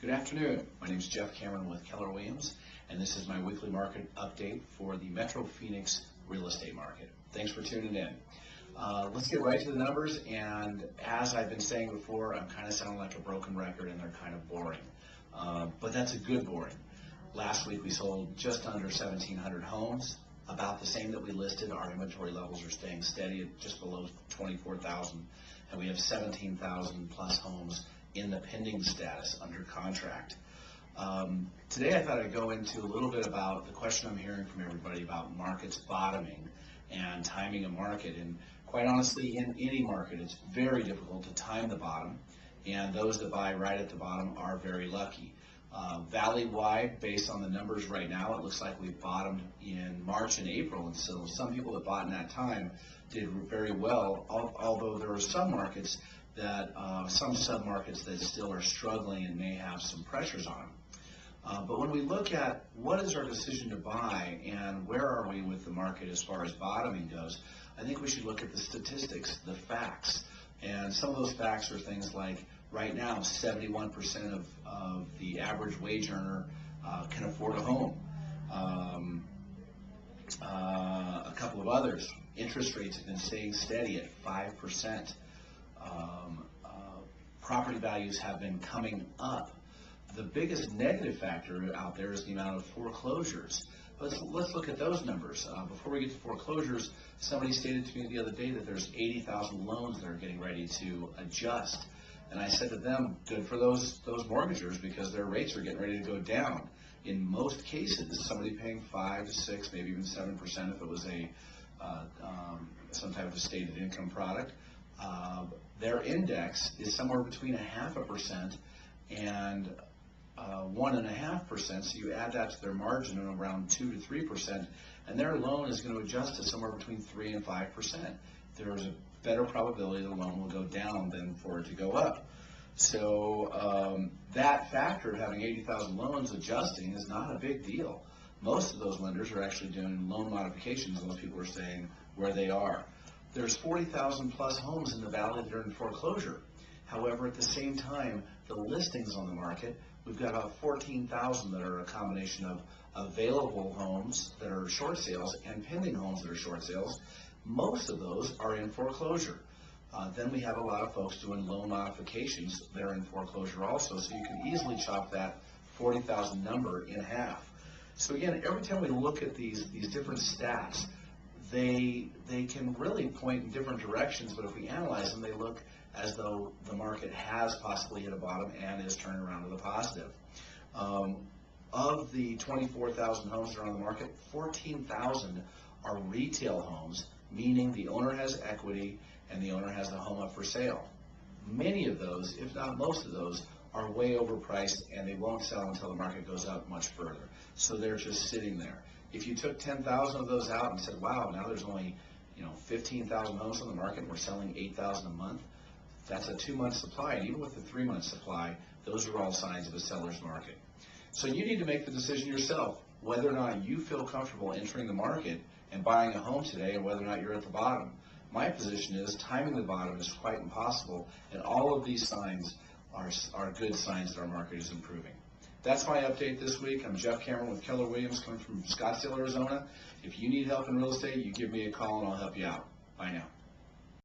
Good afternoon. My name is Jeff Cameron with Keller Williams, and this is my weekly market update for the Metro Phoenix real estate market. Thanks for tuning in. Let's get right to the numbers, and as I've been saying before, I'm kind of sounding like a broken record and they're kind of boring. But that's a good boring. Last week we sold just under 1,700 homes, about the same that we listed. Our inventory levels are staying steady at just below 24,000, and we have 17,000 plus homes in the pending status under contract. Today I thought I'd go into a little bit about the question I'm hearing from everybody about markets bottoming and timing a market. And quite honestly, in any market, it's very difficult to time the bottom, and those that buy right at the bottom are very lucky. Valley-wide, based on the numbers right now, it looks like we've bottomed in March and April, and so some people that bought in that time did very well, although there are some markets that some sub-markets that still are struggling and may have some pressures on them. But when we look at what is our decision to buy and where are we with the market as far as bottoming goes, I think we should look at the statistics, the facts. And some of those facts are things like right now 71% of the average wage earner can afford a home. A couple of others, interest rates have been staying steady at 5%. Property values have been coming up. The biggest negative factor out there is the amount of foreclosures. Let's look at those numbers. Before we get to foreclosures, somebody stated to me the other day that there's 80,000 loans that are getting ready to adjust. And I said to them, good for those mortgagers, because their rates are getting ready to go down. In most cases, somebody paying 5 to 6, maybe even 7% if it was some type of a stated income product. Their index is somewhere between 0.5% and 1.5%. So you add that to their margin of around 2 to 3%, and their loan is going to adjust to somewhere between 3 and 5%. There is a better probability the loan will go down than for it to go up. So that factor of having 80,000 loans adjusting is not a big deal. Most of those lenders are actually doing loan modifications, and most people are staying where they are. There's 40,000 plus homes in the valley that are in foreclosure. However, at the same time, the listings on the market, we've got about 14,000 that are a combination of available homes that are short sales and pending homes that are short sales. Most of those are in foreclosure. Then we have a lot of folks doing loan modifications that are in foreclosure also, so you can easily chop that 40,000 number in half. So again, every time we look at these different stats, they can really point in different directions, but if we analyze them, they look as though the market has possibly hit a bottom and is turning around to the positive. Of the 24,000 homes that are on the market, 14,000 are retail homes, meaning the owner has equity and the owner has the home up for sale. Many of those, if not most of those, are way overpriced and they won't sell until the market goes up much further. So they're just sitting there. If you took 10,000 of those out and said, wow, now there's only 15,000 homes on the market and we're selling 8,000 a month, that's a 2-month supply. And even with the 3-month supply, those are all signs of a seller's market. So you need to make the decision yourself whether or not you feel comfortable entering the market and buying a home today, and whether or not you're at the bottom. My position is timing the bottom is quite impossible, and all of these signs are good signs that our market is improving. That's my update this week. I'm Jeff Cameron with Keller Williams, coming from Scottsdale, Arizona. If you need help in real estate, you give me a call and I'll help you out. Bye now.